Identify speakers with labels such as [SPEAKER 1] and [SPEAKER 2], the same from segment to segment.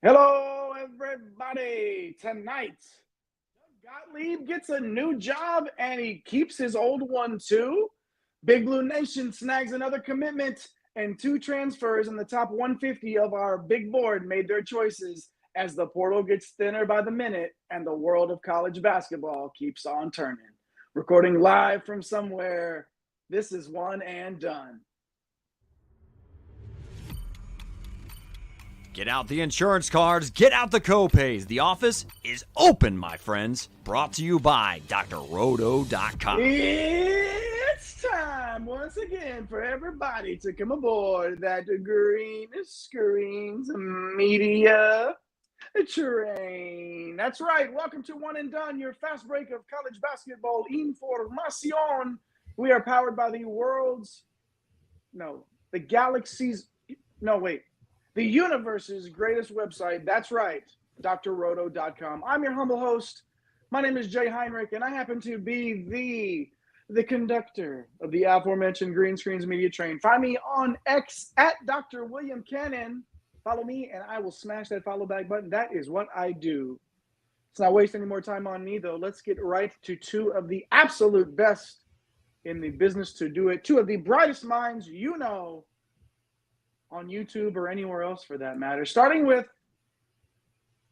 [SPEAKER 1] Hello, everybody. Tonight, Doug Gottlieb gets a new job and he keeps his old one too. Big Blue Nation snags another commitment, and two transfers in the top 150 of our big board made their choices as the portal gets thinner by the minute and the world of college basketball keeps on turning. Recording live from somewhere, this is One and Done.
[SPEAKER 2] Get out the insurance cards, get out the copays. The office is open, my friends. Brought to you by drroto.com.
[SPEAKER 1] It's time once again for everybody to come aboard that green screens media train. That's right. Welcome to One and Done, your fast break of college basketball information. We are powered by the universe's greatest website. That's right, drroto.com. I'm your humble host. My name is Jay Heinrich, and I happen to be the conductor of the aforementioned Green Screens Media Train. Find me on X at Dr. William Cannon. Follow me, and I will smash that follow back button. That is what I do. Let's not waste any more time on me, though. Let's get right to two of the absolute best in the business to do it. Two of the brightest minds you know on YouTube or anywhere else for that matter. Starting with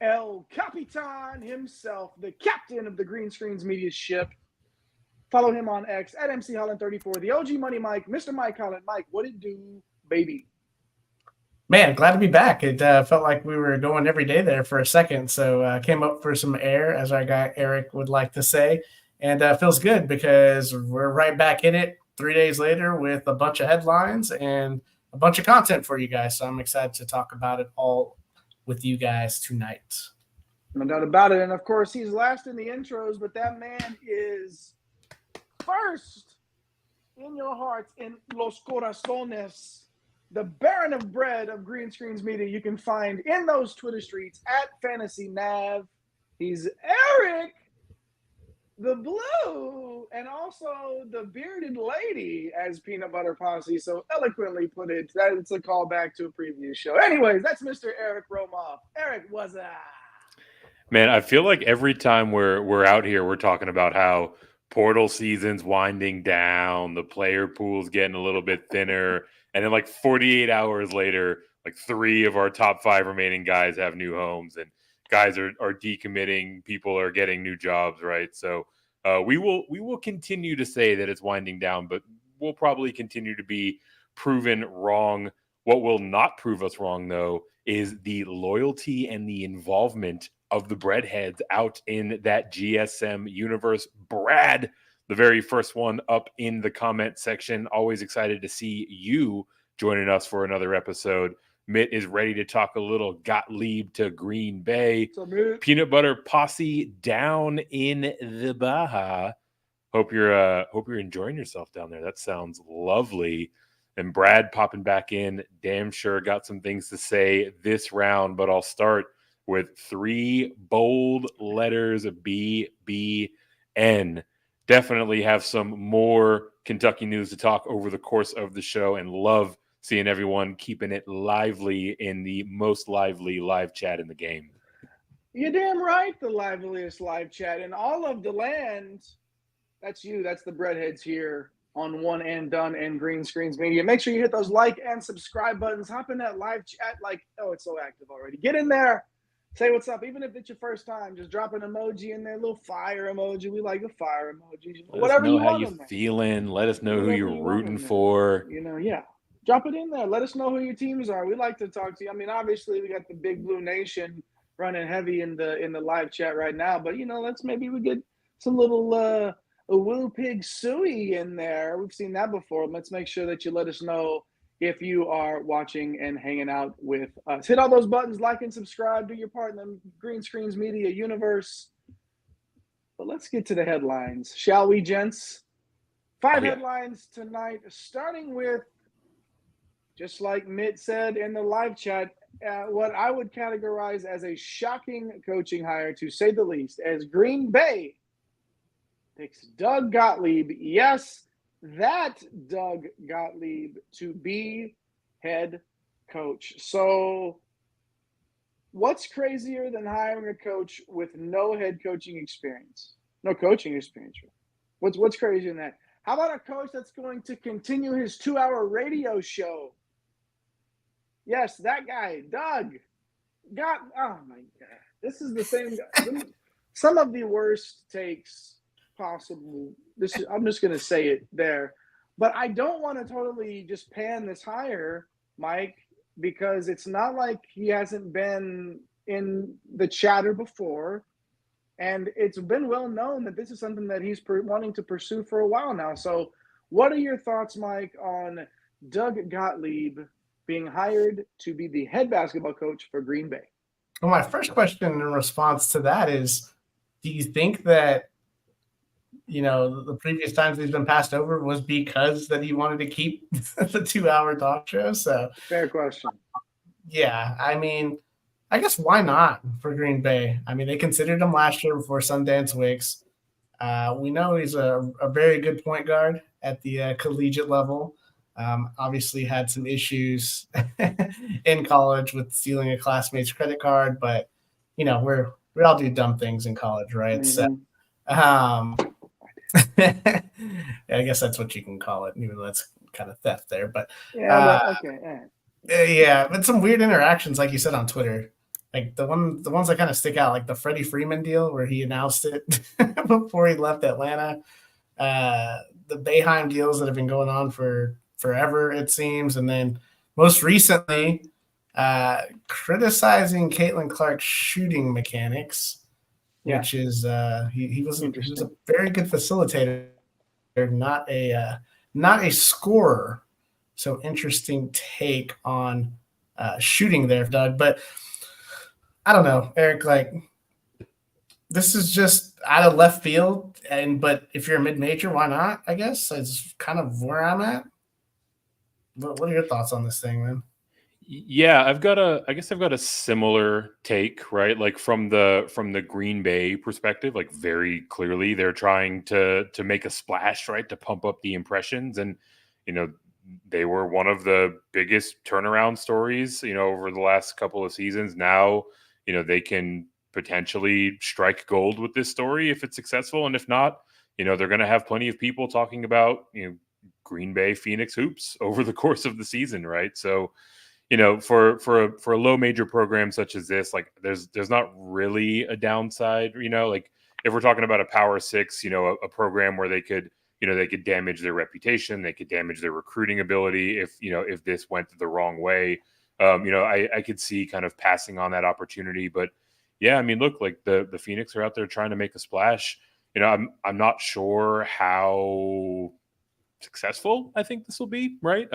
[SPEAKER 1] El Capitan himself, the captain of the Green Screens Media ship. Follow him on X at MC Holland34, the OG Money Mike, Mr. Mike Holland. Mike, what it do, baby?
[SPEAKER 3] Man, glad to be back. It felt like we were going every day there for a second, so came up for some air, as our guy Eric would like to say, and feels good because we're right back in it 3 days later with a bunch of headlines and a bunch of content for you guys. So I'm excited to talk about it all with you guys tonight.
[SPEAKER 1] No doubt about it. And of course, he's last in the intros, but that man is first in your hearts, in los corazones. The Baron of Bread of Green Screens Media you can find in those Twitter streets at Fantasy Nav. He's Eric the Blue, and also the bearded lady, as Peanut Butter Posse so eloquently put it. That's a callback to a previous show. Anyways, that's Mr. Eric Romoff. Eric, what's up?
[SPEAKER 4] Man, I feel like every time we're out here, we're talking about how portal season's winding down, the player pool's getting a little bit thinner, and then like 48 hours later, like 3 of our top 5 remaining guys have new homes, and guys are decommitting, people are getting new jobs, right? So we will continue to say that it's winding down, but we'll probably continue to be proven wrong. What will not prove us wrong, though, is the loyalty and the involvement of the breadheads out in that GSM universe. Brad, the very first one up in the comment section. Always excited to see you joining us for another episode. Mitt is ready to talk a little Gottlieb to Green Bay. Peanut Butter Posse down in the Baja. Hope you're enjoying yourself down there. That sounds lovely. And Brad popping back in, damn sure got some things to say this round, but I'll start with 3 bold letters of BBN. Definitely have some more Kentucky news to talk over the course of the show, and love seeing everyone keeping it lively in the most lively live chat in the game.
[SPEAKER 1] You're damn right, the liveliest live chat in all of the land. That's you. That's the breadheads here on One and Done and Green Screens Media. Make sure you hit those like and subscribe buttons. Hop in that live chat it's so active already. Get in there. Say what's up. Even if it's your first time, just drop an emoji in there, a little fire emoji. We like the fire emojis.
[SPEAKER 4] Whatever you want. Let us know how you're feeling. Let us know who you're rooting for.
[SPEAKER 1] Yeah. Drop it in there. Let us know who your teams are. We like to talk to you. I mean, obviously, we got the Big Blue Nation running heavy in the live chat right now. But, maybe we get some little woo pig suey in there. We've seen that before. Let's make sure that you let us know if you are watching and hanging out with us. Hit all those buttons, like and subscribe, do your part in the Green Screens Media universe. But let's get to the headlines, shall we, gents? 5 headlines tonight, starting with, just like Mitt said in the live chat, what I would categorize as a shocking coaching hire, to say the least, as Green Bay picks Doug Gottlieb. Yes, that Doug Gottlieb to be head coach. So what's crazier than hiring a coach with no head coaching experience? No coaching experience. What's crazier than that? How about a coach that's going to continue his 2-hour radio show? Yes, that guy, Doug. Oh my God. This is the same guy. Some of the worst takes possible. I'm just going to say it there. But I don't want to totally just pan this hire, Mike, because it's not like he hasn't been in the chatter before. And it's been well known that this is something that he's wanting to pursue for a while now. So what are your thoughts, Mike, on Doug Gottlieb being hired to be the head basketball coach for Green Bay?
[SPEAKER 3] Well, my first question in response to that is, do you think that, the previous times he's been passed over was because that he wanted to keep the 2-hour talk show? So
[SPEAKER 1] fair question.
[SPEAKER 3] Yeah, I mean, I guess why not for Green Bay? I mean, they considered him last year before Sundance Wicks. We know he's a very good point guard at the collegiate level. Obviously had some issues in college with stealing a classmate's credit card, but we all do dumb things in college, right?
[SPEAKER 1] Mm-hmm.
[SPEAKER 3] So, I guess that's what you can call it, even though that's kind of theft there. But
[SPEAKER 1] okay.
[SPEAKER 3] Yeah, but some weird interactions, like you said on Twitter, like the ones that kind of stick out, like the Freddie Freeman deal where he announced it before he left Atlanta. The Boeheim deals that have been going on for forever, it seems, and then most recently criticizing Caitlin Clark's shooting mechanics, which is he was a very good facilitator, not a scorer. So interesting take on shooting there, Doug. But I don't know, Eric. Like, this is just out of left field, but if you're a mid-major, why not? I guess it's kind of where I'm at. What are your thoughts on this thing, man?
[SPEAKER 4] Yeah, I guess I've got a similar take, right? Like from the Green Bay perspective, like very clearly they're trying to make a splash, right? To pump up the impressions. And, they were one of the biggest turnaround stories, over the last couple of seasons. Now, they can potentially strike gold with this story if it's successful. And if not, they're going to have plenty of people talking about, Green Bay Phoenix hoops over the course of the season, right? So, for a low major program such as this, like there's not really a downside, like if we're talking about a Power Six, a program where they could damage their reputation, they could damage their recruiting ability if this went the wrong way. I could see kind of passing on that opportunity. But yeah, I mean, look, like the Phoenix are out there trying to make a splash. I'm not sure how successful I think this will be, right?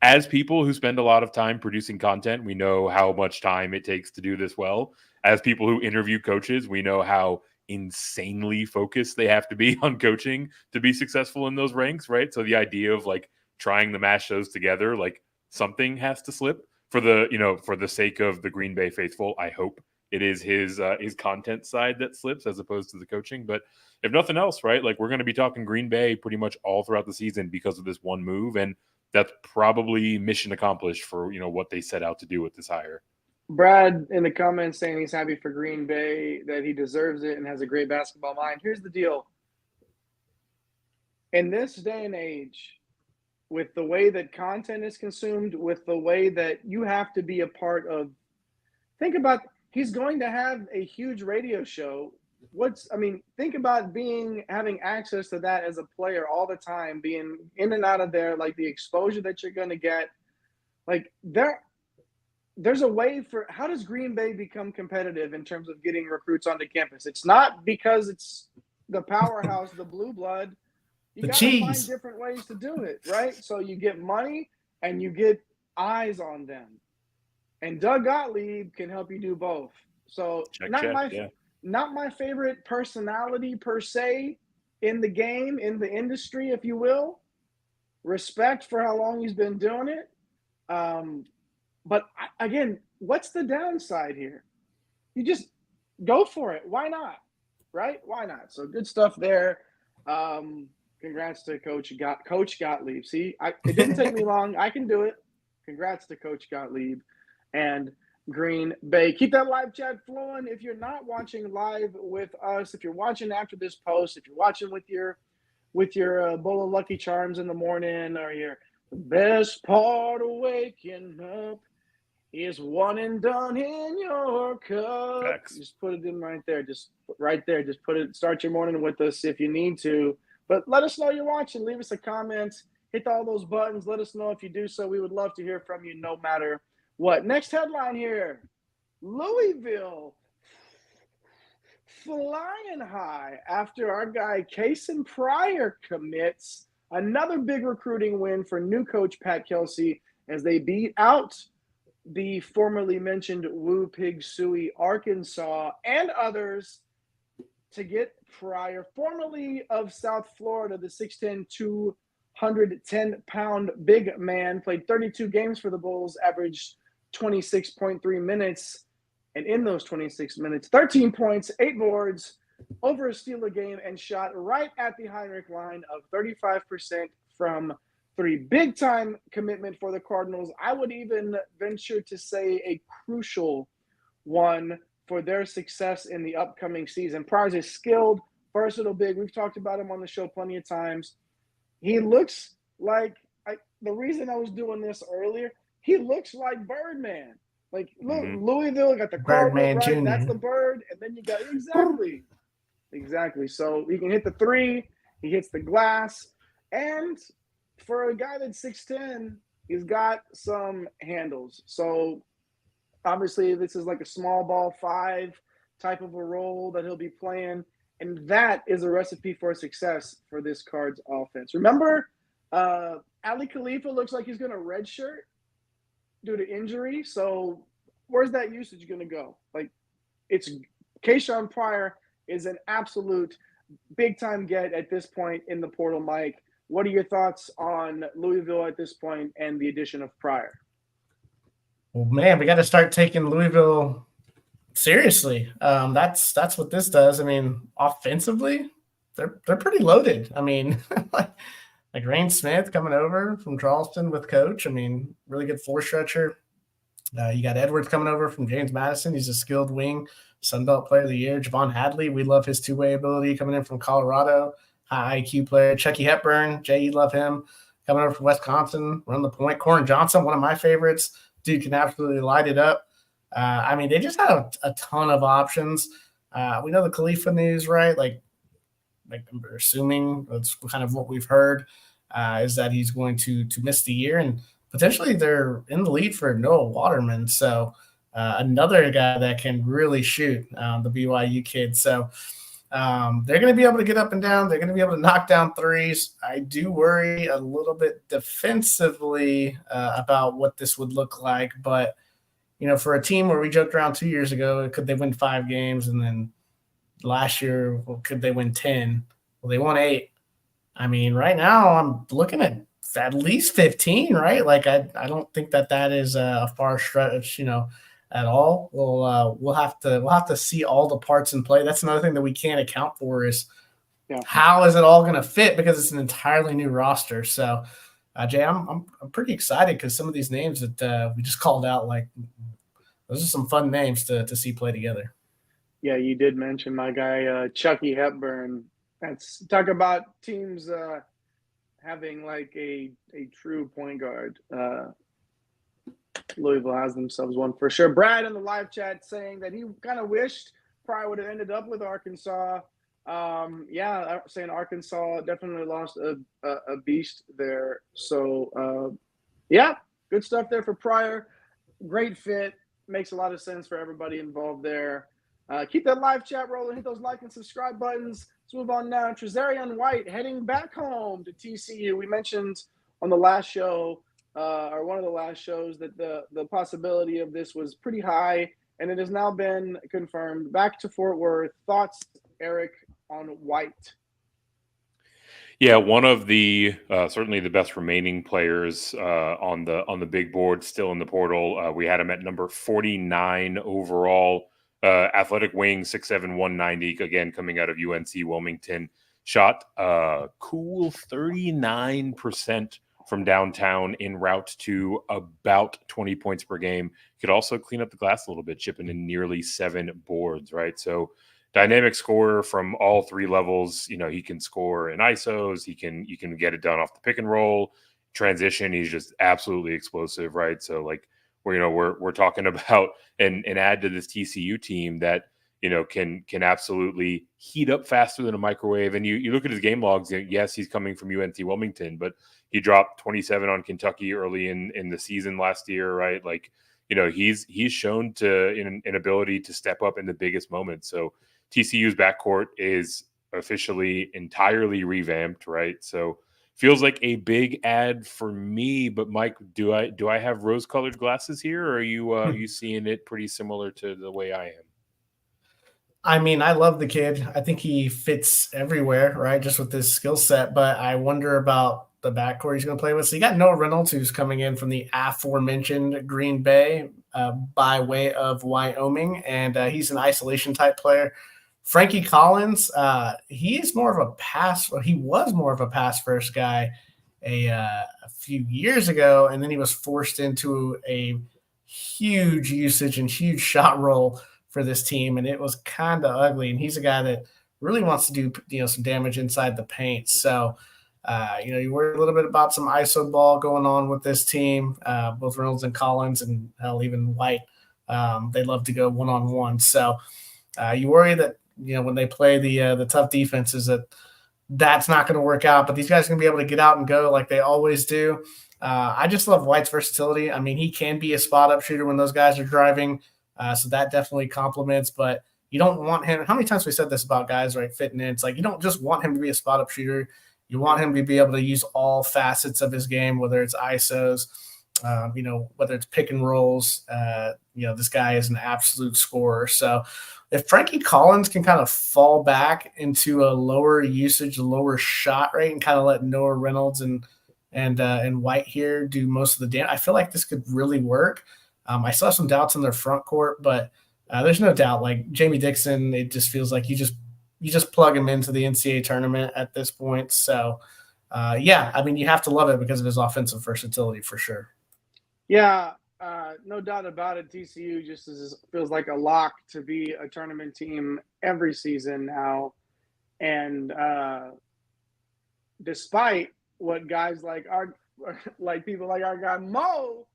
[SPEAKER 4] As people who spend a lot of time producing content, we know how much time it takes to do this well. As people who interview coaches, we know how insanely focused they have to be on coaching to be successful in those ranks, right? So the idea of like trying to mash those together, like something has to slip for the sake of the Green Bay faithful. I hope it is his content side that slips as opposed to the coaching. But if nothing else, right, like we're going to be talking Green Bay pretty much all throughout the season because of this one move, and that's probably mission accomplished for what they set out to do with this hire.
[SPEAKER 1] Brad in the comments saying he's happy for Green Bay, that he deserves it and has a great basketball mind. Here's the deal. In this day and age, with the way that content is consumed, with the way that you have to be a part of, think about, he's going to have a huge radio show. Think about having access to that as a player all the time, being in and out of there, like the exposure that you're going to get. Like there's a way for, how does Green Bay become competitive in terms of getting recruits onto campus? It's not because it's the powerhouse, the blue blood. You got to find different ways to do it, right? So you get money and you get eyes on them. And Doug Gottlieb can help you do both. So not my favorite personality per se in the game, in the industry, if you will. Respect for how long he's been doing it. But again, what's the downside here? You just go for it. Why not? Right? Why not? So good stuff there. Congrats to Coach Gottlieb. See, it didn't take me long. I can do it. Congrats to Coach Gottlieb. And Green Bay. Keep that live chat flowing. If you're not watching live with us, if you're watching after this post, if you're watching with your bowl of Lucky Charms in the morning, or your the best part of waking up is one and done in your cup.
[SPEAKER 4] Facts.
[SPEAKER 1] Just put it in right there. Just right there. Just put it. Start your morning with us if you need to. But let us know you're watching. Leave us a comment. Hit all those buttons. Let us know if you do so. We would love to hear from you no matter what. Next headline here. Louisville flying high after our guy Kasean Pryor commits. Another big recruiting win for new coach Pat Kelsey as they beat out the formerly mentioned Woo Pig Suey Arkansas and others to get Pryor, formerly of South Florida, the 6'10", 210-pound big man, played 32 games for the Bulls, averaged 26.3 minutes. And in those 26 minutes, 13 points, 8 boards, over a steal a game, and shot right at the Heinrich line of 35% from three. Big-time commitment for the Cardinals. I would even venture to say a crucial one for their success in the upcoming season. Pryor's a skilled, versatile big. We've talked about him on the show plenty of times. He looks like the reason I was doing this earlier, he looks like Birdman. Like, look, Louisville got the Cardinals, right?
[SPEAKER 3] Jr.
[SPEAKER 1] That's the bird. And then you got exactly. So he can hit the three. He hits the glass. And for a guy that's 6'10", he's got some handles. So obviously this is like a small ball 5 type of a role that he'll be playing. And that is a recipe for success for this Cards offense. Remember, Ali Khalifa looks like he's going to redshirt due to injury. So where's that usage going to go? Like, it's Kasean Pryor is an absolute big-time get at this point in the portal, Mike. What are your thoughts on Louisville at this point and the addition of Pryor?
[SPEAKER 3] Well, man, we got to start taking Louisville seriously. That's what this does. I mean, offensively, they're pretty loaded. I mean, like Rain Smith coming over from Charleston with coach. I mean, really good floor stretcher. You got Edwards coming over from James Madison. He's a skilled wing, Sunbelt Player of the Year. Javon Hadley, we love his two-way ability coming in from Colorado. High IQ player. Chucky Hepburn, Jay, you love him. Coming over from Wisconsin, run the point. Corin Johnson, one of my favorites. Dude can absolutely light it up. I mean, they just have a ton of options. We know the Khalifa news, right? Like we're assuming that's kind of what we've heard, is that he's going to miss the year, and potentially they're in the lead for Noah Waterman. So another guy that can really shoot, the BYU kid. So they're going to be able to get up and down. They're going to be able to knock down threes. I do worry a little bit defensively about what this would look like, but you know, for a team where we joked around 2 years ago, could they win 5 games? And then last year, well, could they win 10? Well, they won 8. I mean, right now I'm looking at least 15, right? Like I don't think that is a far stretch, you know, at all. We'll have to see all the parts in play. That's another thing that we can't account for is how is it all going to fit, because it's an entirely new roster. So, Jay, I'm pretty excited because some of these names that we just called out, like those are some fun names to see play together.
[SPEAKER 1] Yeah, you did mention my guy Chucky Hepburn. That's talk about teams having like a true point guard. Louisville has themselves one for sure. Brad in the live chat saying that he kind of wished Pryor would have ended up with Arkansas. Saying Arkansas definitely lost a beast there. So, good stuff there for Pryor. Great fit. Makes a lot of sense for everybody involved there. Keep that live chat rolling. Hit those like and subscribe buttons. Let's move on now. Trazarien White heading back home to TCU. We mentioned on the last show, or one of the last shows, that the possibility of this was pretty high, and it has now been confirmed. Back to Fort Worth. Thoughts, Eric, on White?
[SPEAKER 4] Yeah, one of the certainly the best remaining players on the big board, still in the portal. We had him at number 49 overall. Athletic wing, 6'7", 190. Again, coming out of UNC Wilmington. Shot cool 39% from downtown en route to about 20 points per game. Could also clean up the glass a little bit, chipping in nearly 7 boards, right? So dynamic scorer from all 3 levels. You know, he can score in ISOs. You can get it done off the pick and roll, transition. He's just absolutely explosive, right? So like we're talking about an add to this TCU team that, you know, can absolutely heat up faster than a microwave. And you look at his game logs. Yes, he's coming from UNC Wilmington, but he dropped 27 on Kentucky early in the season last year, right? Like, you know, he's shown an ability to step up in the biggest moments. So TCU's backcourt is officially entirely revamped, right? So feels like a big ad for me. But Mike, do I have rose-colored glasses here, or are you seeing it pretty similar to the way I am?
[SPEAKER 3] I mean, I love the kid. I think he fits everywhere, right? Just with his skill set. But I wonder about the backcourt he's going to play with. So you got Noah Reynolds, who's coming in from the aforementioned Green Bay by way of Wyoming, and he's an isolation type player. Frankie Collins, he was more of a pass first guy a few years ago, and then he was forced into a huge usage and huge shot roll for this team, and it was kind of ugly. And he's a guy that really wants to do, you know, some damage inside the paint. So, you know, you worry a little bit about some ISO ball going on with this team, both Reynolds and Collins, and hell, even White. They love to go one-on-one. So you worry that, you know, when they play the tough defenses, that's not going to work out. But these guys are going to be able to get out and go like they always do. I just love White's versatility. I mean, he can be a spot-up shooter when those guys are driving. So that definitely compliments, but you don't want him. How many times we said this about guys, right, fitting in? It's like you don't just want him to be a spot-up shooter. You want him to be able to use all facets of his game, whether it's ISOs, you know, whether it's pick and rolls. You know, this guy is an absolute scorer. So if Frankie Collins can kind of fall back into a lower usage, lower shot rate, and kind of let Noah Reynolds and White here do most of the damage, I feel like this could really work. I still have some doubts in their front court, but there's no doubt. Like Jamie Dixon, it just feels like you just plug him into the NCAA tournament at this point. So, yeah, I mean, you have to love it because of his offensive versatility for sure.
[SPEAKER 1] Yeah, no doubt about it. TCU just feels like a lock to be a tournament team every season now. And despite what guys like people like our guy Mo,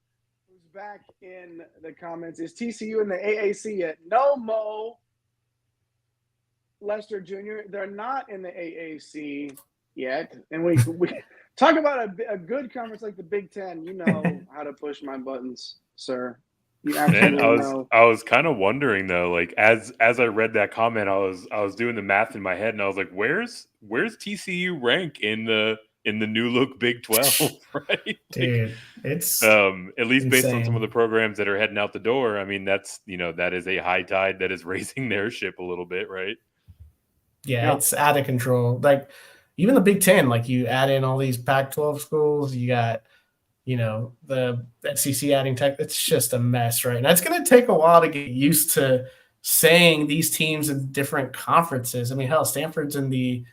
[SPEAKER 1] back in the comments, is TCU in the AAC yet? No, Mo. Lester Jr., they're not in the AAC yet. And we talk about a good conference like the Big Ten. You know how to push my buttons, sir. You absolutely know.
[SPEAKER 4] I was kind of wondering though, like as I read that comment, I was doing the math in my head, and I was like, where's TCU rank in the new look Big 12, right?
[SPEAKER 3] Dude, it's
[SPEAKER 4] at least based
[SPEAKER 3] insane.
[SPEAKER 4] on some of the programs that are heading out the door. I mean, that's, you know, that is a high tide that is raising their ship a little bit, right?
[SPEAKER 3] Yeah, it's out of control. Like even the Big Ten, like you add in all these Pac-12 schools, you got, you know, the SEC adding tech. It's just a mess, right? And it's going to take a while to get used to saying these teams in different conferences. I mean, hell, Stanford's in the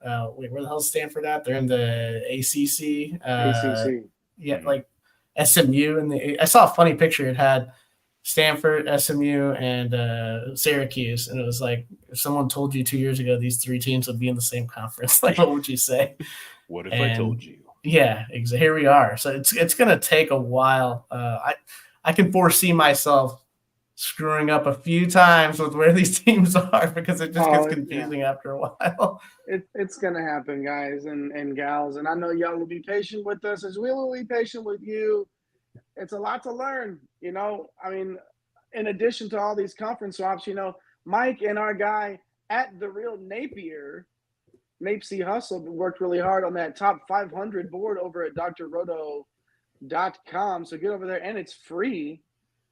[SPEAKER 3] where the hell is Stanford at? They're in the ACC.
[SPEAKER 1] ACC.
[SPEAKER 3] Yeah, like SMU. I saw a funny picture. It had Stanford, SMU, and Syracuse. And it was like, if someone told you 2 years ago these 3 teams would be in the same conference, like, what would you say?
[SPEAKER 4] What if I told you?
[SPEAKER 3] Yeah, exactly. Here we are. So it's going to take a while. I can foresee myself screwing up a few times with where these teams are because it just gets confusing after a while.
[SPEAKER 1] It's going to happen, guys and gals. And I know y'all will be patient with us as we will be patient with you. It's a lot to learn, you know. I mean, in addition to all these conference swaps, you know, Mike and our guy at The Real Napier, Mapesy Hustle, worked really hard on that top 500 board over at drroto.com. So get over there, and it's free.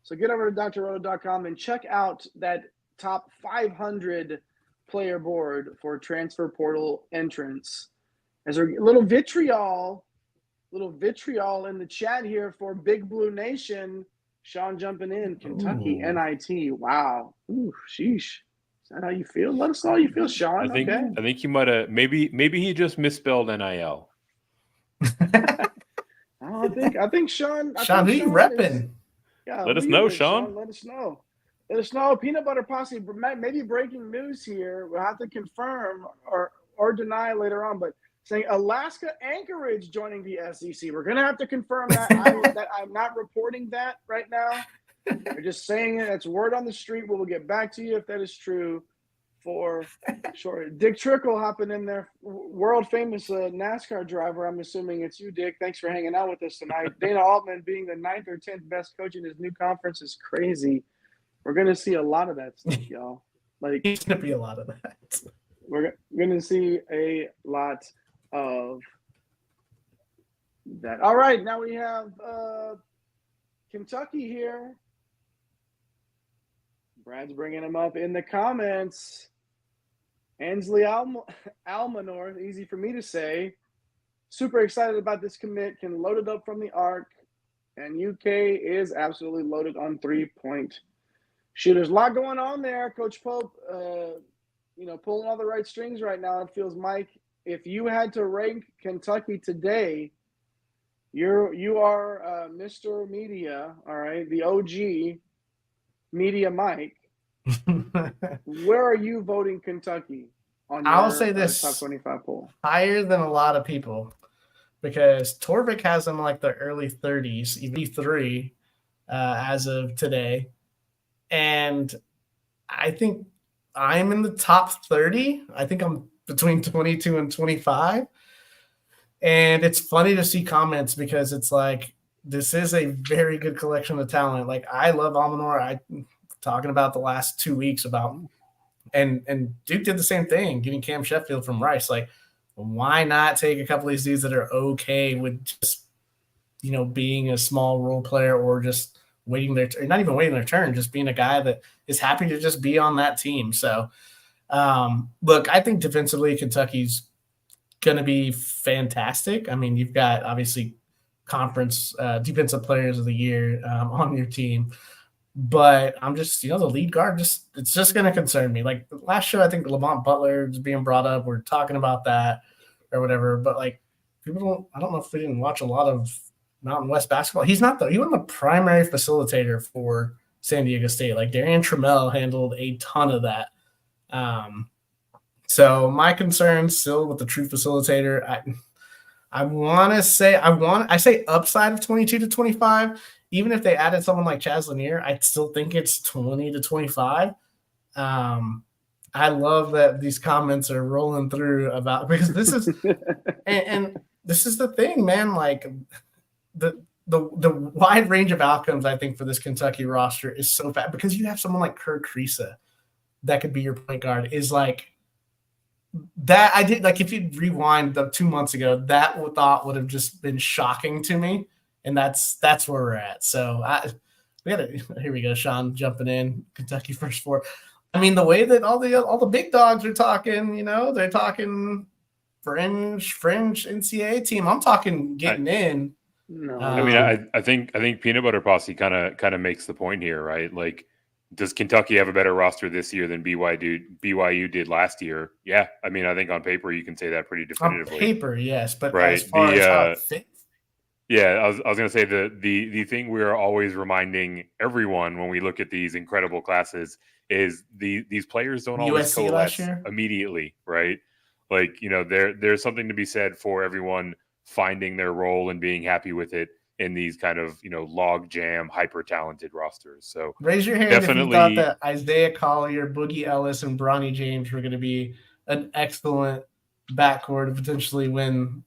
[SPEAKER 1] So get over to drroto.com and check out that top 500 player board for transfer portal entrance. As a little vitriol in the chat here for Big Blue Nation. Sean jumping in. Kentucky NIT. Wow. Ooh, sheesh. Is that how you feel? Let us know how you feel, Sean.
[SPEAKER 4] I think you might have maybe he just misspelled NIL.
[SPEAKER 1] think Sean.
[SPEAKER 3] Sean, who you repping?
[SPEAKER 1] Yeah,
[SPEAKER 4] let us know, Sean.
[SPEAKER 1] Let us know. Let us know. Peanut Butter Posse, maybe breaking news here. We'll have to confirm or deny later on, but saying Alaska Anchorage joining the SEC. We're going to have to confirm that. I'm not reporting that right now. We're just saying it. It's word on the street. We'll get back to you if that is true for sure. Dick Trickle hopping in there, world famous NASCAR driver. I'm assuming it's you, Dick. Thanks for hanging out with us tonight. Dana Altman being the 9th or 10th best coach in his new conference is crazy. We're going to see a lot of that stuff, y'all. Like,
[SPEAKER 3] It's going to be a lot of that.
[SPEAKER 1] We're going to see a lot of that. All right, now we have Kentucky here. Brad's bringing him up in the comments. Ansley Almonor, easy for me to say. Super excited about this commit. Can load it up from the arc. And UK is absolutely loaded on 3-point shooters. A lot going on there. Coach Pope, pulling all the right strings right now. It feels, Mike, if you had to rank Kentucky today, you are Mr. Media, all right, the OG Media Mike. Where are you voting Kentucky on your
[SPEAKER 3] I'll say this,
[SPEAKER 1] top 25 poll?
[SPEAKER 3] Higher than a lot of people, because Torvik has them like the early 30s, EV3 as of today. And I think I'm in the top 30. I think I'm between 22 and 25. And it's funny to see comments because it's like, this is a very good collection of talent. Like, I love Almonor. Talking about the last 2 weeks about, and Duke did the same thing, getting Cam Sheffield from Rice. Like, why not take a couple of these dudes that are okay with just, being a small role player or just waiting not even waiting their turn, just being a guy that is happy to just be on that team. So, look, I think defensively Kentucky's going to be fantastic. I mean, you've got obviously conference defensive players of the year on your team. But I'm just, the lead guard, it's just going to concern me. Like, last show, I think Lamont Butler is being brought up. We're talking about that or whatever. But, like, I don't know if they didn't watch a lot of Mountain West basketball. He wasn't the primary facilitator for San Diego State. Like, Darian Trammell handled a ton of that. So my concern still with the true facilitator, I say upside of 22 to 25. Even if they added someone like Chaz Lanier, I still think it's 20 to 25. I love that these comments are rolling through about, because this is and this is the thing, man. Like, the wide range of outcomes I think for this Kentucky roster is so bad, because you have someone like Kerr Kriisa that could be your point guard. Is like that. I did, like, if you rewind the 2 months ago, that thought would have just been shocking to me. And that's where we're at. So here we go. Sean jumping in, Kentucky first four. I mean, the way that all the big dogs are talking, they're talking fringe NCAA team. I'm talking getting in.
[SPEAKER 1] No.
[SPEAKER 4] I mean, I think Peanut Butter Posse kind of makes the point here, right? Like, does Kentucky have a better roster this year than BYU did last year? Yeah. I mean, I think on paper you can say that pretty definitively.
[SPEAKER 3] On paper, yes, but
[SPEAKER 4] right.
[SPEAKER 3] As far as how it fits.
[SPEAKER 4] Yeah, I was going to say the thing we are always reminding everyone when we look at these incredible classes is these players don't always coalesce immediately, right? Like, there's something to be said for everyone finding their role and being happy with it in these kind of, log jam, hyper talented rosters. So
[SPEAKER 3] raise your hand if you thought that Isaiah Collier, Boogie Ellis, and Bronny James were going to be an excellent backcourt to potentially win.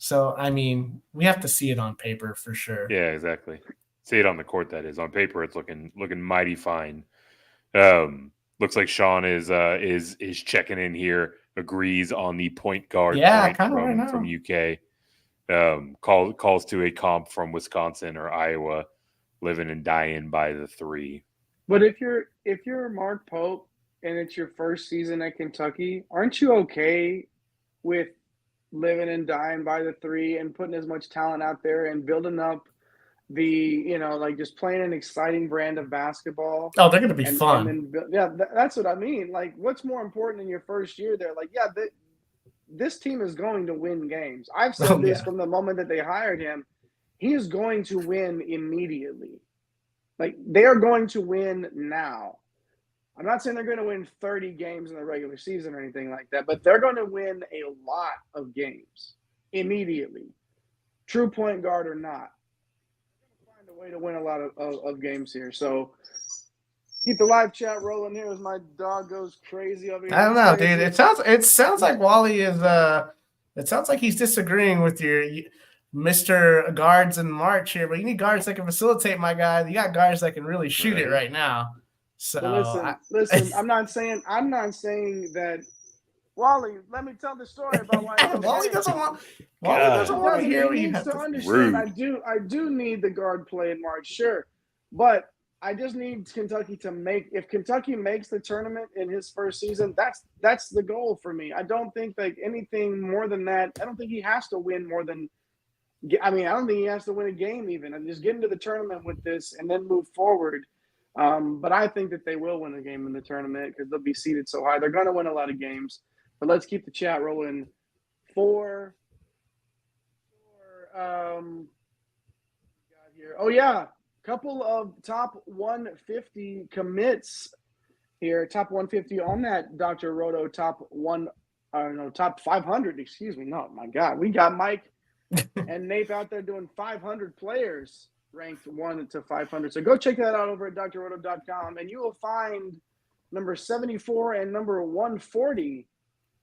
[SPEAKER 3] So, I mean, we have to see it on paper for sure.
[SPEAKER 4] Yeah, exactly. See it on the court, that is. On paper, it's looking mighty fine. Looks like Sean is checking in here, agrees on the point guard from UK. Calls to a comp from Wisconsin or Iowa, living and dying by the 3.
[SPEAKER 1] But if you're Mark Pope and it's your first season at Kentucky, aren't you okay with living and dying by the 3 and putting as much talent out there and building up the, like, just playing an exciting brand of basketball?
[SPEAKER 3] Oh, they're going to be fun.
[SPEAKER 1] And that's what I mean. Like, what's more important in your first year there? Like, this team is going to win games. I've said this from the moment that they hired him. he is going to win immediately. Like, they are going to win now. I'm not saying they're going to win 30 games in the regular season or anything like that, but they're going to win a lot of games immediately. True point guard or not. They're going to find a way to win a lot of games here. So keep the live chat rolling here as my dog goes crazy over here.
[SPEAKER 3] I don't know, dude. It sounds like Wally is it sounds like he's disagreeing with your Mr. Guards in March here, but you need guards that can facilitate, my guy. You got guards that can really shoot it right now. So
[SPEAKER 1] well, listen. I'm not saying that. Wally, let me tell the story about why.
[SPEAKER 3] Wally doesn't want to hear what you have to
[SPEAKER 1] understand. I do need the guard play in March, sure, but I just need Kentucky to make. If Kentucky makes the tournament in his first season, that's the goal for me. I don't think like anything more than that. I don't think he has to win more than. I don't think he has to win a game even, and just get into the tournament with this and then move forward. But I think that they will win a game in the tournament because they'll be seeded so high. They're going to win a lot of games. But let's keep the chat rolling. For here. Oh yeah, couple of top 150 commits here. Top 150 on that Dr. Roto top 500. Excuse me. No, my God, we got Mike and Nate out there doing 500 players ranked 1 to 500. So go check that out over at drroto.com, and you will find number 74 and number 140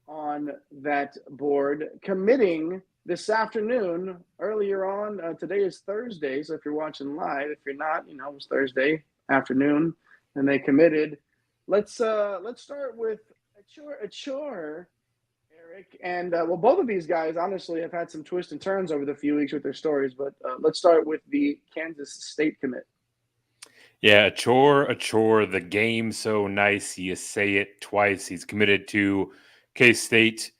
[SPEAKER 1] on that board committing this afternoon. Earlier on, today is Thursday, so if you're watching live, if you're not, it was Thursday afternoon, and they committed. Let's start with Achor, Eric, and both of these guys honestly have had some twists and turns over the few weeks with their stories, but let's start with the Kansas State commit.
[SPEAKER 4] Yeah, Achor, the game so nice, you say it twice. He's committed to K-State,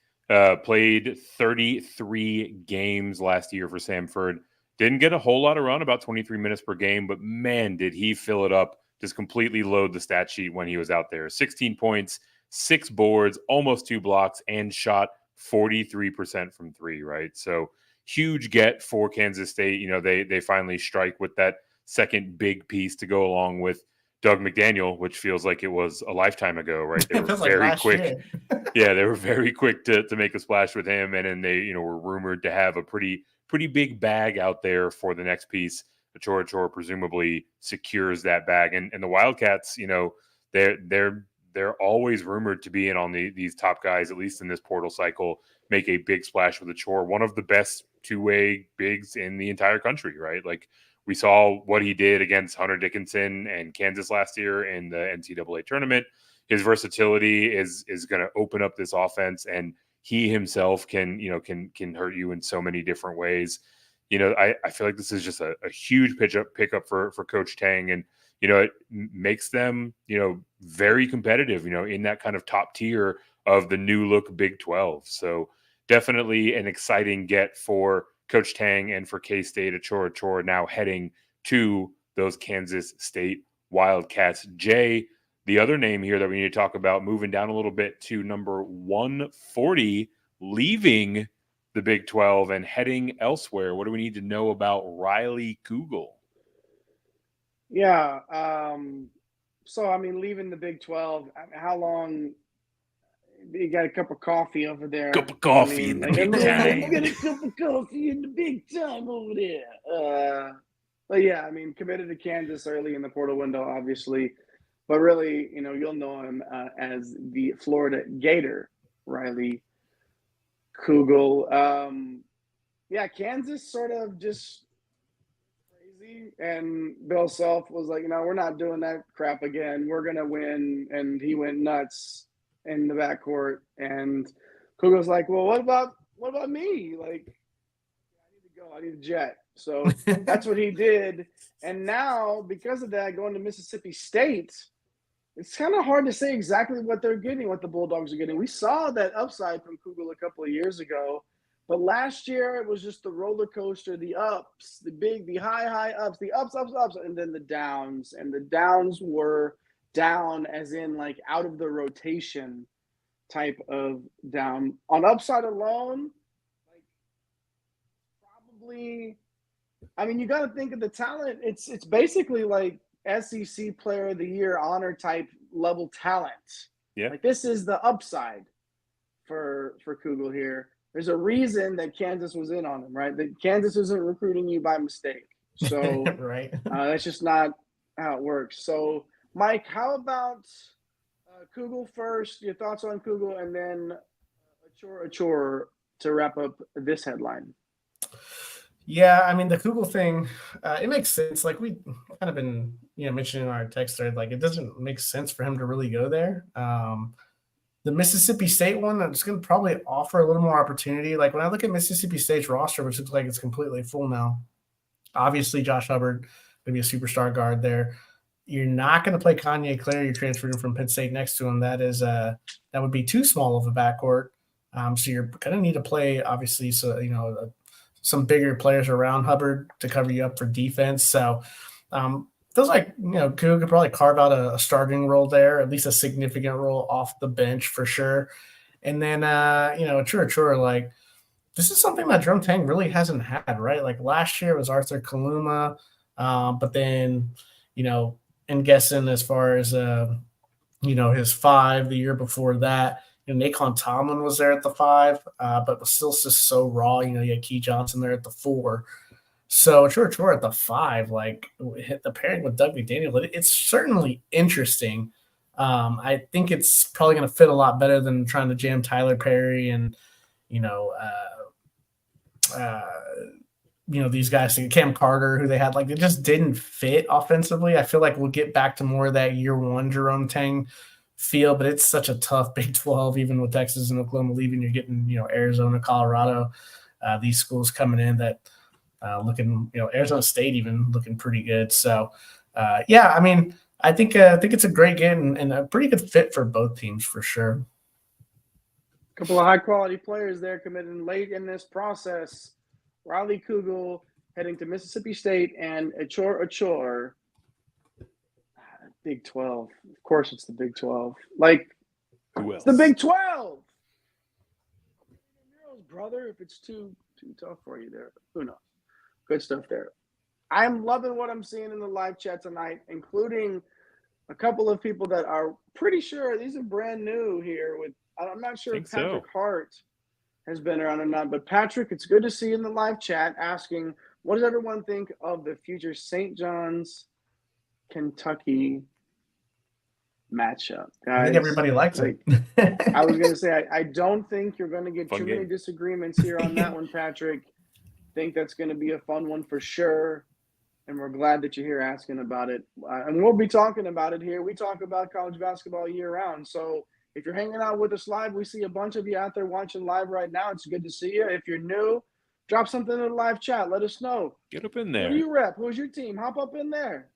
[SPEAKER 4] played 33 games last year for Samford. Didn't get a whole lot of run, about 23 minutes per game, but man, did he fill it up, just completely load the stat sheet when he was out there. 16 points, 6 boards, almost 2 blocks, and shot 43% from 3, right? So huge get for Kansas State. They finally strike with that second big piece to go along with Doug McDaniel, which feels like it was a lifetime ago, right? They were very quick. Yeah, they were very quick to make a splash with him. And then they, were rumored to have a pretty big bag out there for the next piece. Achor presumably secures that bag. And the Wildcats, they're always rumored to be in on these top guys, at least in this portal cycle, make a big splash with Achor, one of the best two-way bigs in the entire country, right? Like, we saw what he did against Hunter Dickinson and Kansas last year in the NCAA tournament. His versatility is going to open up this offense, and he himself can hurt you in so many different ways. I feel like this is just a huge pickup for Coach Tang, and it makes them very competitive, in that kind of top tier of the new look Big 12. So definitely an exciting get for Coach Tang and for K-State. Achor now heading to those Kansas State Wildcats. Jay, the other name here that we need to talk about, moving down a little bit to number 140, leaving the Big 12 and heading elsewhere. What do we need to know about Riley Kugel?
[SPEAKER 1] Yeah. Leaving the Big 12, how long? You got a cup of coffee over there.
[SPEAKER 4] Cup of coffee in the big time.
[SPEAKER 1] You got a cup of coffee in the big time over there. But yeah, committed to Kansas early in the portal window, obviously. But really, you'll know him as the Florida Gator, Riley Kugel. Kansas sort of just crazy. And Bill Self was like, we're not doing that crap again. We're going to win. And he went nuts in the backcourt, and Kugel's like, well, what about me? Like, I need to go. I need a jet. So that's what he did. And now, because of that, going to Mississippi State, it's kind of hard to say exactly what they're getting, what the Bulldogs are getting. We saw that upside from Kugel a couple of years ago, but last year it was just the roller coaster, the ups, the high ups, the ups, and then the downs. And the downs were down as in like out of the rotation type of down. On upside alone, like probably I mean, you got to think of the talent. It's basically like SEC Player of the Year honor type level talent.
[SPEAKER 4] Yeah.
[SPEAKER 1] Like this is the upside for Kugel here. There's a reason that Kansas was in on him, right? That Kansas isn't recruiting you by mistake. So
[SPEAKER 3] right.
[SPEAKER 1] That's just not how it works. So, Mike, how about Kugel first? Your thoughts on Kugel, and then Achor to wrap up this headline.
[SPEAKER 3] Yeah, I mean, the Kugel thing, it makes sense. Like we kind of been, mentioning in our text thread, like it doesn't make sense for him to really go there. The Mississippi State one, that's going to probably offer a little more opportunity. Like when I look at Mississippi State's roster, which looks like it's completely full now, obviously Josh Hubbard going to be a superstar guard there. You're not going to play Kanye Clare. You're transferring from Penn State next to him. That would be too small of a backcourt. So you're going to need to play, obviously, some bigger players around Hubbard to cover you up for defense. So feels like, Kugel could probably carve out a starting role there, at least a significant role off the bench for sure. And then, Achor, like this is something that Jerome Tang really hasn't had, right? Like last year it was Arthur Kaluma, but then, and guessing as far as, his 5 the year before that, Naquan Tomlin was there at the 5, but was still just so raw. You had Key Johnson there at the 4. So Achor at the 5, like hit the pairing with Doug McDaniel. It's certainly interesting. I think it's probably going to fit a lot better than trying to jam Tyler Perry and, these guys, Cam Carter, who they had, like it just didn't fit offensively. I feel like we'll get back to more of that year 1 Jerome Tang feel, but it's such a tough Big 12, even with Texas and Oklahoma leaving. You're getting, Arizona, Colorado, these schools coming in that looking, Arizona State even looking pretty good. So, I mean, I think it's a great game and a pretty good fit for both teams for sure.
[SPEAKER 1] A couple of high-quality players there committed late in this process. Riley Kugel heading to Mississippi State and Achor. Big 12. Of course it's the Big 12. Like,
[SPEAKER 4] who else?
[SPEAKER 1] It's the Big 12. Brother, if it's too tough for you there. Who knows? Good stuff there. I'm loving what I'm seeing in the live chat tonight, including a couple of people that are pretty sure these are brand new here. I'm not sure if Patrick Hart has been around or not, but Patrick, it's good to see you in the live chat asking, what does everyone think of the future St. John's, Kentucky matchup? Guys,
[SPEAKER 3] I think everybody likes it.
[SPEAKER 1] I was going to say, I don't think you're going to get many disagreements here on that one, Patrick. I think that's going to be a fun one for sure. And we're glad that you're here asking about it. And we'll be talking about it here. We talk about college basketball year round. So if you're hanging out with us live, we see a bunch of you out there watching live right now. It's good to see you. If you're new, drop something in the live chat. Let us know.
[SPEAKER 4] Get up in there.
[SPEAKER 1] Who do you rep? Who's your team? Hop up in there.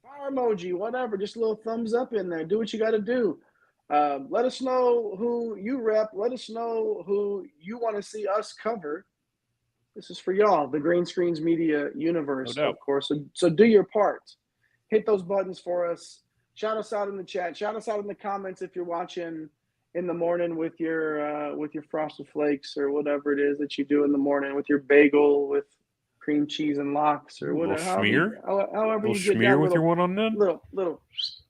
[SPEAKER 1] Fire emoji, whatever. Just a little thumbs up in there. Do what you got to do. Let us know who you rep. Let us know who you want to see us cover. This is for y'all, the Green Screens Media universe, of course. So do your part. Hit those buttons for us. Shout us out in the chat. Shout us out in the comments if you're watching in the morning with your Frosted Flakes or whatever it is that you do in the morning, with your bagel with cream cheese and lox or whatever. However you get
[SPEAKER 4] schmear with your one on them.
[SPEAKER 1] Little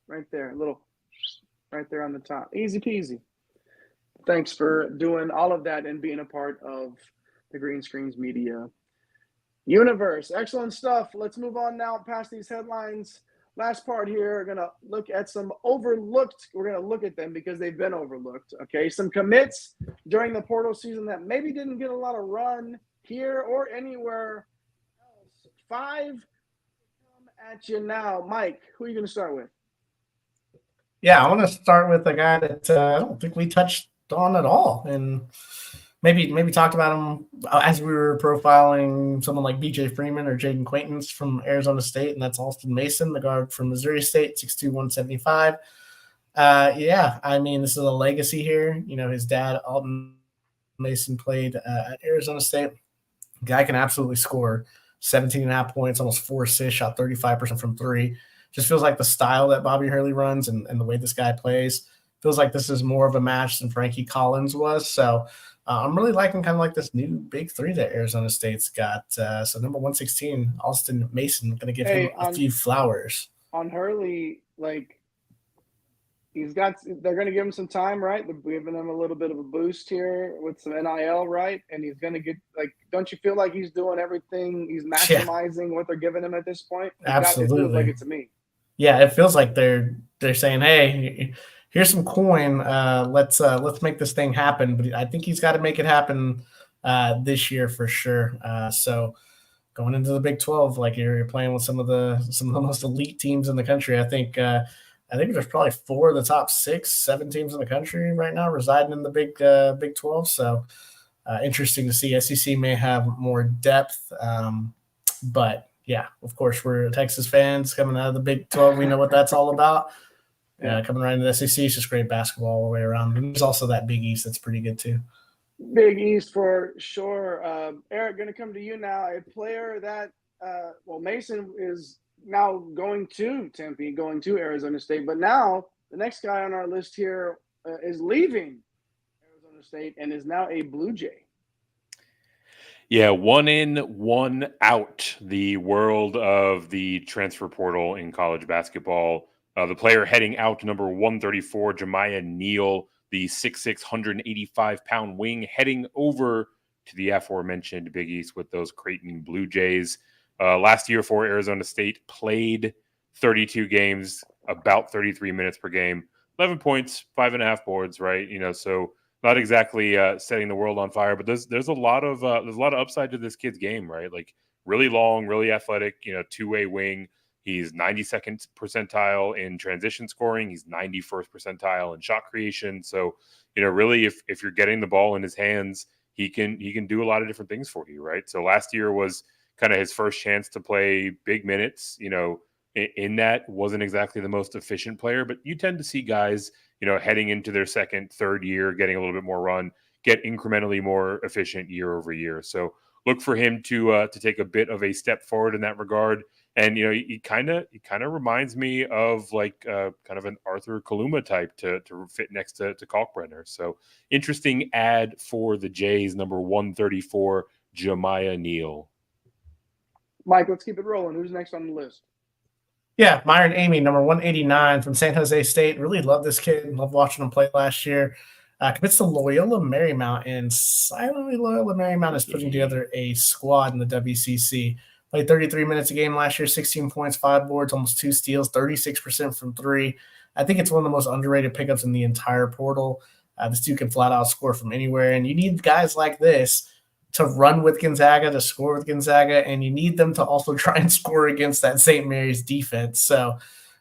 [SPEAKER 1] right there, right there on the top. Easy peasy. Thanks for doing all of that and being a part of the Green Screens Media universe. Excellent stuff. Let's move on now past these headlines. Last part here, we're going to look at some overlooked. We're going to look at them because they've been overlooked. Okay, some commits during the portal season that maybe didn't get a lot of run here or anywhere else. 5 come at you now. Mike, who are you going to start with?
[SPEAKER 3] Yeah, I want to start with a guy that I don't think we touched on at all, and maybe talked about him as we were profiling someone like BJ Freeman or Jaden Quaintance from Arizona State, and that's Alston Mason, the guard from Missouri State, 6'2", 175. I mean, this is a legacy here. His dad, Alton Mason, played at Arizona State. The guy can absolutely score 17.5 points, almost 4 assists, shot 35% from 3. Just feels like the style that Bobby Hurley runs and the way this guy plays. Feels like this is more of a match than Frankie Collins was. So I'm really liking kind of like this new big three that Arizona State's got. So number 116, Alston Mason, going to give him a few flowers.
[SPEAKER 1] On Hurley, like, they're going to give him some time, right? They're giving him a little bit of a boost here with some NIL, right? And he's going to get, like, don't you feel like he's doing everything? He's maximizing what they're giving him at this point?
[SPEAKER 3] Absolutely.
[SPEAKER 1] It feels like it to me.
[SPEAKER 3] Yeah, it feels like they're saying, hey, here's some coin. Let's make this thing happen. But I think he's got to make it happen this year for sure. So going into the Big 12, like you're playing with some of the most elite teams in the country. I think there's probably 4 of the top 6, 7 teams in the country right now residing in the Big 12. So interesting to see. SEC may have more depth, but yeah, of course, we're Texas fans coming out of the Big 12. We know what that's all about. Coming right into the SEC, it's just great basketball all the way around. And there's also that Big East that's pretty good too.
[SPEAKER 1] Big East for sure. Eric, going to come to you now. A player that, Mason is now going to Tempe, going to Arizona State. But now the next guy on our list here is leaving Arizona State and is now a Blue Jay.
[SPEAKER 4] Yeah, 1 in, 1 out. The world of the transfer portal in college basketball. The player heading out, number 134, Jamiya Neal, the 6'6", 185-pound wing, heading over to the aforementioned Big East with those Creighton Blue Jays. Last year for Arizona State, played 32 games, about 33 minutes per game, 11 points, 5.5 boards, right? So not exactly setting the world on fire, but there's a lot of upside to this kid's game, right? Like really long, really athletic, two-way wing. He's 92nd percentile in transition scoring. He's 91st percentile in shot creation. So, really, if you're getting the ball in his hands, he can do a lot of different things for you, right? So last year was kind of his first chance to play big minutes. In that, wasn't exactly the most efficient player, but you tend to see guys, heading into their second, third year, getting a little bit more run, get incrementally more efficient year over year. So look for him to take a bit of a step forward in that regard. And he kind of reminds me of like kind of an Arthur Kaluma type to fit next to Kalkbrenner. So interesting ad for the Jays, number 134, Jamiya Neal.
[SPEAKER 1] Mike, let's keep it rolling. Who's next on the list?
[SPEAKER 3] Yeah, Myron Amey, number 189 from San Jose State. Really love this kid. Love watching him play last year. Commits to Loyola Marymount, and silently Loyola Marymount is putting together a squad in the WCC. Played 33 minutes a game last year, 16 points, 5 boards, almost 2 steals, 36% from 3. I think it's one of the most underrated pickups in the entire portal. This dude can flat out score from anywhere, and you need guys like this to run with Gonzaga, to score with Gonzaga, and you need them to also try and score against that St. Mary's defense. So,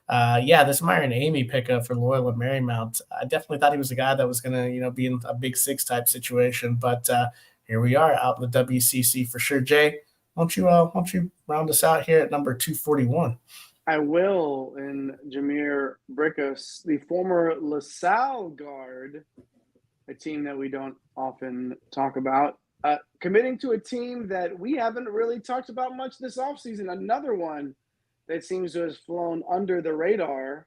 [SPEAKER 3] this Myron Amey pickup for Loyola Marymount, I definitely thought he was a guy that was going to, be in a Big Six type situation. But here we are out in the WCC for sure. Jay, why don't you round us out here at number 241?
[SPEAKER 1] I will. And Jhamir Brickus, the former LaSalle guard, a team that we don't often talk about, committing to a team that we haven't really talked about much this offseason. Another one that seems to have flown under the radar,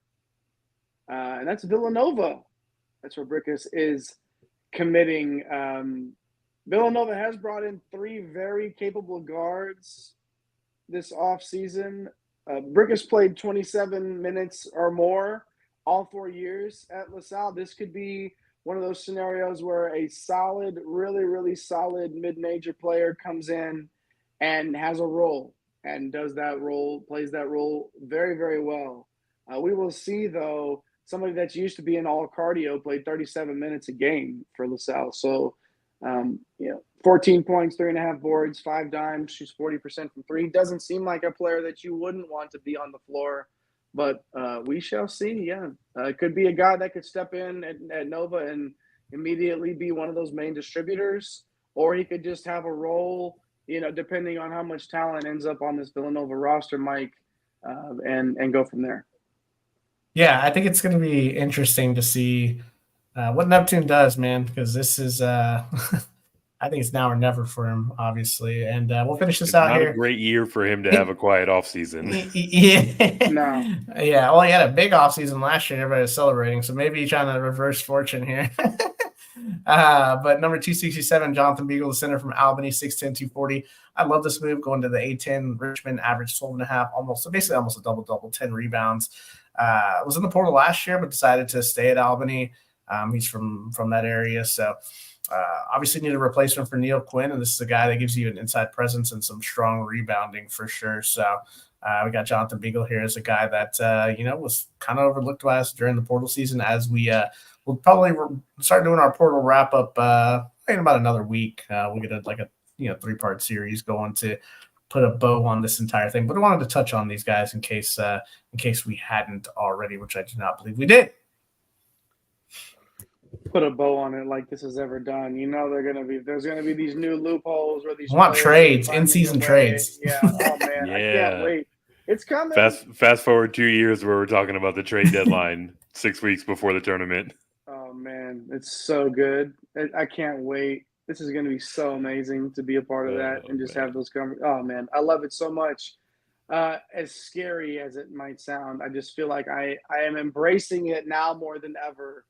[SPEAKER 1] and that's Villanova. That's where Brickus is committing. Villanova has brought in 3 very capable guards this offseason. Brickus played 27 minutes or more all 4 years at LaSalle. This could be one of those scenarios where a solid, really, really solid mid-major player comes in and has a role and does that role, plays that role very, very well. We will see, though, somebody that's used to being all cardio played 37 minutes a game for LaSalle. So, 14 points, 3.5 boards, 5 dimes, shoots 40% from 3. Doesn't seem like a player that you wouldn't want to be on the floor, but we shall see. Yeah, it could be a guy that could step in at Nova and immediately be one of those main distributors, or he could just have a role, depending on how much talent ends up on this Villanova roster, Mike, and go from there.
[SPEAKER 3] Yeah, I think it's going to be interesting to see what Neptune does, man, because this is I think it's now or never for him, obviously. And we'll finish this out here.
[SPEAKER 4] Not a great year for him to have a quiet offseason.
[SPEAKER 3] Yeah.
[SPEAKER 1] No.
[SPEAKER 3] Yeah, well, he had a big offseason last year and everybody was celebrating, so maybe he's trying to reverse fortune here. But number 267, Jonathan Beagle, the center from Albany, 6'10", 240. I love this move going to the A10. Richmond averaged 12.5, basically almost a double-double, 10 rebounds. Was in the portal last year, but decided to stay at Albany. He's from that area, so obviously need a replacement for Neal Quinn, and this is a guy that gives you an inside presence and some strong rebounding for sure. So we got Jonathan Beagle here as a guy that was kind of overlooked by us during the portal season. As we'll probably start doing our portal wrap up in about another week. We'll get a 3-part series going to put a bow on this entire thing. But I wanted to touch on these guys in case we hadn't already, which I do not believe we did.
[SPEAKER 1] Put a bow on it like this is ever done. There's gonna be these new loopholes where these
[SPEAKER 3] I want trades, in-season trades.
[SPEAKER 1] Yeah. Oh man,
[SPEAKER 4] Yeah.
[SPEAKER 1] I can't wait. It's coming.
[SPEAKER 4] Fast forward 2 years where we're talking about the trade deadline 6 weeks before the tournament.
[SPEAKER 1] Oh man, it's so good. I can't wait. This is going to be so amazing to be a part of that and just have those conversations. Oh man, I love it so much. As scary as it might sound, I just feel like I am embracing it now more than ever.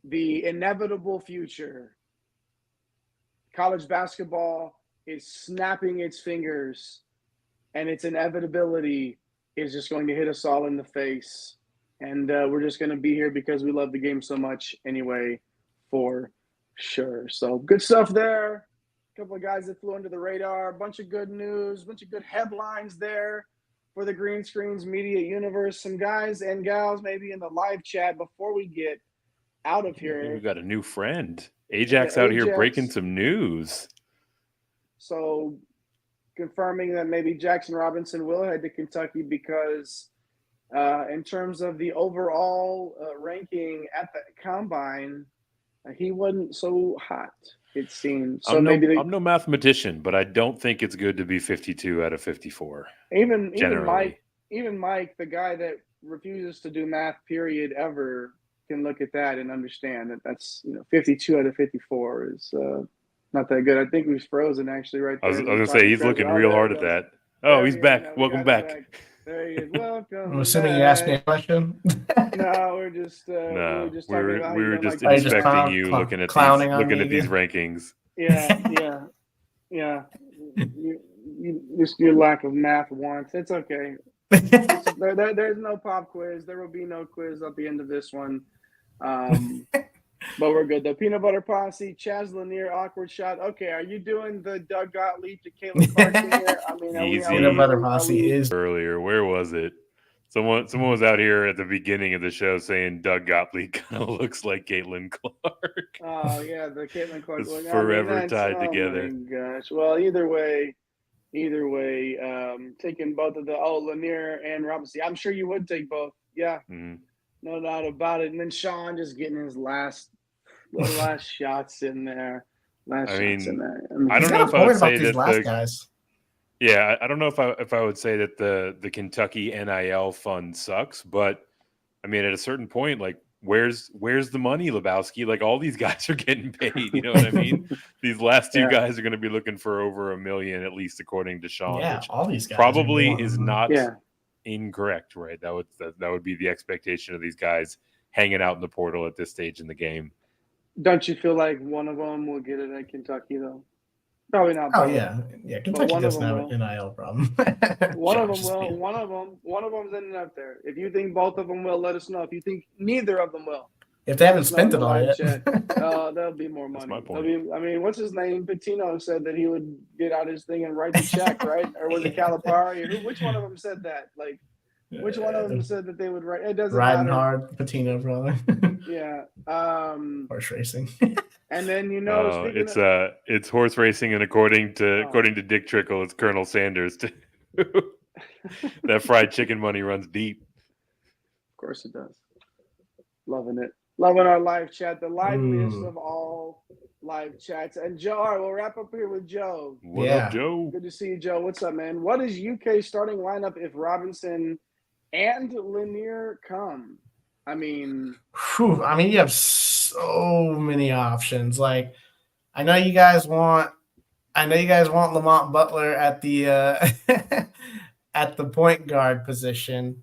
[SPEAKER 1] The inevitable future. College basketball is snapping its fingers, and its inevitability is just going to hit us all in the face. And we're just going to be here because we love the game so much anyway, for sure. So good stuff there. A couple of guys that flew under the radar, a bunch of good news, a bunch of good headlines there for the Green Screens Media Universe. Some guys and gals maybe in the live chat before we get out of here.
[SPEAKER 4] We've got a new friend. Ajax out here breaking some news.
[SPEAKER 1] So confirming that maybe Jackson Robinson will head to Kentucky because in terms of the overall ranking at the combine, he wasn't so hot, it seems. So
[SPEAKER 4] I'm no mathematician, but I don't think it's good to be 52 out of 54.
[SPEAKER 1] Even Mike, the guy that refuses to do math, period, ever, can look at that and understand that that's 52 out of 54 is not that good. I think he was frozen actually right there.
[SPEAKER 4] I was gonna say he's looking real hard at that. Oh, he's back. Welcome back.
[SPEAKER 1] There he is. Welcome.
[SPEAKER 3] I'm assuming you asked me a question.
[SPEAKER 1] No, we're just talking about.
[SPEAKER 4] We were just
[SPEAKER 1] like,
[SPEAKER 4] inspecting you, looking at these rankings.
[SPEAKER 1] Yeah. Just your lack of math wants. It's okay. There's no pop quiz. There will be no quiz at the end of this one. But we're good. The Peanut Butter Posse, Chaz Lanier, awkward shot. Okay, are you doing the Doug Gottlieb to Caleb Clarkson here? I mean,
[SPEAKER 3] Peanut Butter Posse is
[SPEAKER 4] earlier. Where was it? Someone was out here at the beginning of the show saying Doug Gottlieb kind of looks like Caitlin Clark.
[SPEAKER 1] Oh yeah, the Caitlin Clark.
[SPEAKER 4] It's forever tied together.
[SPEAKER 1] Oh my gosh. Well, either way, taking both of the Lanier and Robinson. I'm sure you would take both. Yeah, no doubt about it. And then Sean just getting his last shots in there. I don't
[SPEAKER 4] know if I would say that
[SPEAKER 3] last guys.
[SPEAKER 4] Yeah, I don't know if I would say that the Kentucky NIL Fund sucks, but I mean at a certain point, like where's the money, Lebowski? Like all these guys are getting paid. You know what I mean? These last two guys are going to be looking for over $1 million at least, according to Sean.
[SPEAKER 3] Yeah, all these guys
[SPEAKER 4] probably is not incorrect, right? That would be the expectation of these guys hanging out in the portal at this stage in the game.
[SPEAKER 1] Don't you feel like one of them will get it at Kentucky though? Probably not.
[SPEAKER 3] Oh yeah. Kentucky doesn't have an NIL problem.
[SPEAKER 1] One of them will. One of them's ending up there. If you think both of them will, let us know. If you think neither of them will,
[SPEAKER 3] if they haven't spent it all yet,
[SPEAKER 1] there'll be more money. That's my point. What's his name? Patino said that he would get out his thing and write the check, right? Or was it Calipari? Which one of them said that? Like, which one of them said that they would write? It doesn't matter.
[SPEAKER 3] Riding hard, Patino, brother.
[SPEAKER 1] Yeah.
[SPEAKER 3] Horse racing.
[SPEAKER 1] And then
[SPEAKER 4] it's horse racing, and according to Dick Trickle, it's Colonel Sanders too. That fried chicken money runs deep.
[SPEAKER 1] Of course it does. Loving it. Loving our live chat, the liveliest of all live chats. And Joe, all right, we'll wrap up here with Joe.
[SPEAKER 4] What up, Joe?
[SPEAKER 1] Good to see you, Joe. What's up, man? What is UK starting lineup if Robinson and Lanier come? I mean,
[SPEAKER 3] you have so many options. Like, I know you guys want Lamont Butler at the at the point guard position.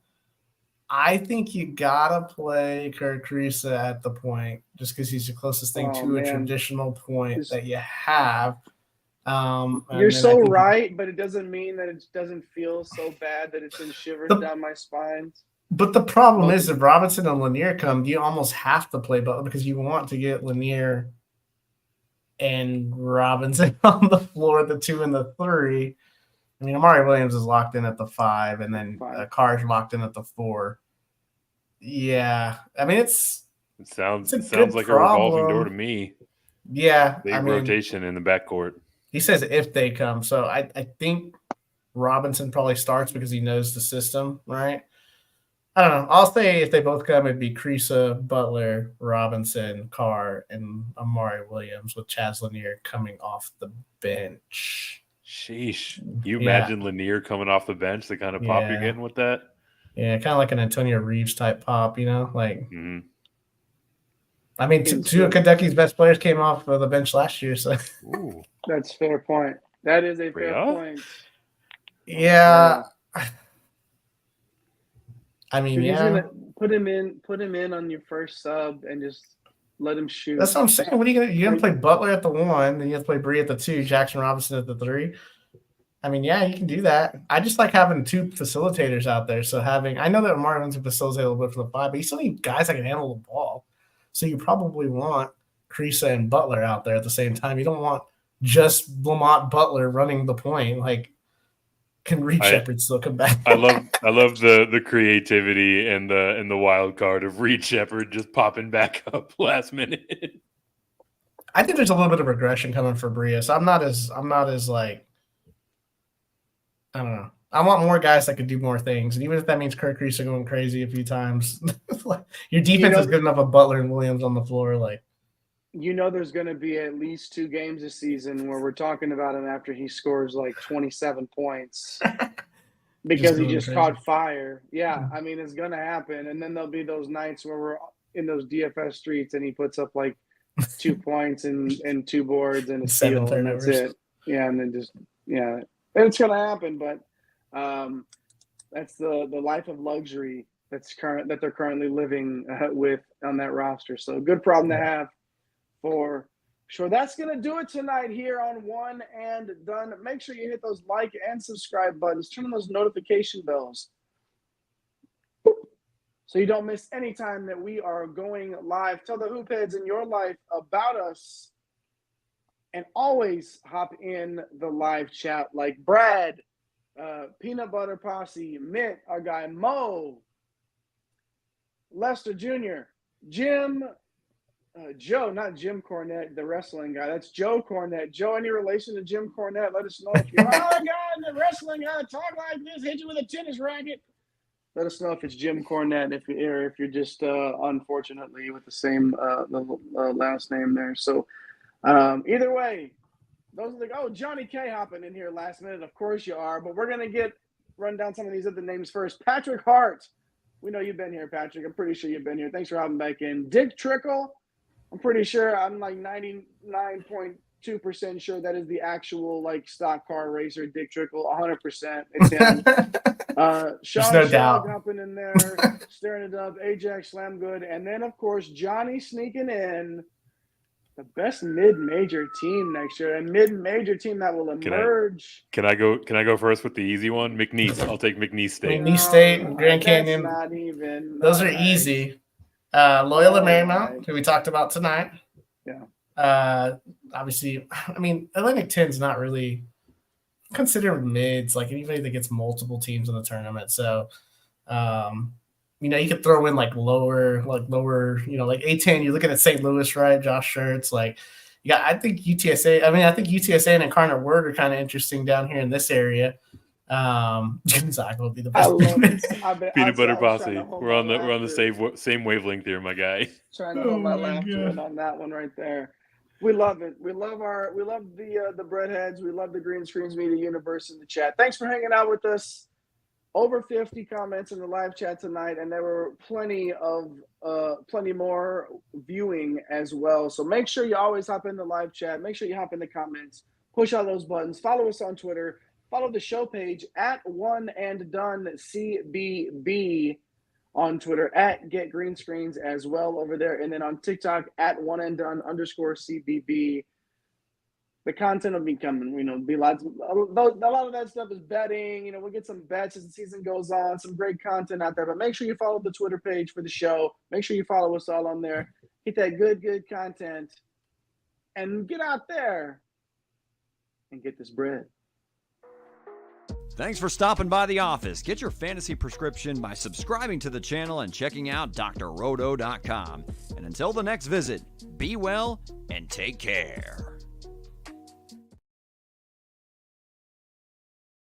[SPEAKER 3] I think you gotta play Kirk Risa at the point, just because he's the closest thing to a traditional point that you have.
[SPEAKER 1] You're so right, but it doesn't mean that it doesn't feel so bad that it sends shivers down my spine.
[SPEAKER 3] But the problem is, if Robinson and Lanier come, you almost have to play Butler because you want to get Lanier and Robinson on the floor, the 2 and the 3. I mean, Amari Williams is locked in at the 5, and then Carr's locked in at the 4. Yeah, I mean, it
[SPEAKER 4] sounds like a revolving door to me.
[SPEAKER 3] Yeah,
[SPEAKER 4] big rotation in the backcourt.
[SPEAKER 3] He says if they come, so I think Robinson probably starts because he knows the system, right? I don't know. I'll say if they both come, it'd be Krisa, Butler, Robinson, Carr, and Amari Williams with Chaz Lanier coming off the bench.
[SPEAKER 4] Sheesh. You imagine Lanier coming off the bench, the kind of pop you're getting with that?
[SPEAKER 3] Yeah, kind of like an Antonio Reeves type pop, like I mean, two of Kentucky's best players came off of the bench last year, so
[SPEAKER 1] that's a fair point. That is a fair point.
[SPEAKER 3] Yeah. I mean,
[SPEAKER 1] He's gonna put him in on your first sub and just let him shoot.
[SPEAKER 3] That's what I'm saying. What are you gonna? You're gonna play Butler at the 1, then you have to play Bree at the 2, Jackson Robinson at the 3. I mean, yeah, you can do that. I just like having 2 facilitators out there. So I know that Marvin's can facilitate a little bit for the 5, but you still need guys that can handle the ball. So you probably want Krisa and Butler out there at the same time. You don't want just Lamont Butler running the point. Can Reed Shepherd still come back?
[SPEAKER 4] I love the creativity and the wild card of Reed Shepherd just popping back up last minute.
[SPEAKER 3] I think there's a little bit of regression coming for Brias. I'm not as I don't know. I want more guys that could do more things. And even if that means Kirk Reese going crazy a few times, your defense is good enough with Butler and Williams on the floor.
[SPEAKER 1] There's going to be at least 2 games this season where we're talking about him after he scores 27 points because he just caught fire. Yeah, I mean, it's going to happen. And then there'll be those nights where we're in those DFS streets and he puts up 2 points and 2 boards and a steal, and that's it. Yeah, and then and it's going to happen. But that's the life of luxury that they're currently living with on that roster. So good problem to have. For sure. That's going to do it tonight here on One and Done. Make sure you hit those like and subscribe buttons. Turn on those notification bells so you don't miss any time that we are going live. Tell the hoop heads in your life about us, and always hop in the live chat like Brad, Peanut Butter Posse, Mitt, our guy Mo, Lester Jr., Jim, Joe, not Jim Cornette, the wrestling guy. That's Joe Cornette. Joe, any relation to Jim Cornette? Let us know if you're the wrestling guy, talk like this, hit you with a tennis racket. Let us know if it's Jim Cornette, if you're just unfortunately with the same last name there. So either way, those are Johnny K hopping in here last minute. Of course you are, but we're gonna run down some of these other names first. Patrick Hart. We know you've been here, Patrick. I'm pretty sure you've been here. Thanks for hopping back in. Dick Trickle. I'm pretty sure, I'm 99.2% sure that is the actual stock car racer, Dick Trickle. 100%. It's him. Sean
[SPEAKER 3] no doubt
[SPEAKER 1] jumping in there, staring it up. Ajax Slamgood, and then of course Johnny sneaking in the best mid-major team next year, a mid-major team that will emerge.
[SPEAKER 4] Can I go first with the easy one? McNeese. I'll take McNeese State.
[SPEAKER 3] McNeese State and Grand Canyon.
[SPEAKER 1] Not even.
[SPEAKER 3] Those are easy. Loyola Marymount, who we talked about tonight.
[SPEAKER 1] Yeah.
[SPEAKER 3] Obviously, I mean, Atlantic 10 is not really considered mids, anybody that gets multiple teams in the tournament. So, you could throw in lower, A10. You're looking at St. Louis, right? Josh Schertz, I think UTSA. I think UTSA and Incarnate Word are kind of interesting down here in this area. Gonzaga will be the best.
[SPEAKER 4] Peanut Butter Posse. We're on the same wavelength here, my guy.
[SPEAKER 1] Trying to hold my laughter in on that one right there. We love it. We love the breadheads. We love the Green Screens Media Universe in the chat. Thanks for hanging out with us. Over 50 comments in the live chat tonight, and there were plenty more viewing as well. So make sure you always hop in the live chat. Make sure you hop in the comments. Push all those buttons. Follow us on Twitter. Follow the show page at One and Done CBB on Twitter at Get Green Screens as well over there. And then on TikTok at @OneAndDone_CBB. The content will be coming, be a lot of that stuff is betting. We'll get some bets as the season goes on, some great content out there. But make sure you follow the Twitter page for the show. Make sure you follow us all on there. Get that good content and get out there and get this bread.
[SPEAKER 2] Thanks for stopping by the office. Get your fantasy prescription by subscribing to the channel and checking out drrodo.com. And until the next visit, be well and take care.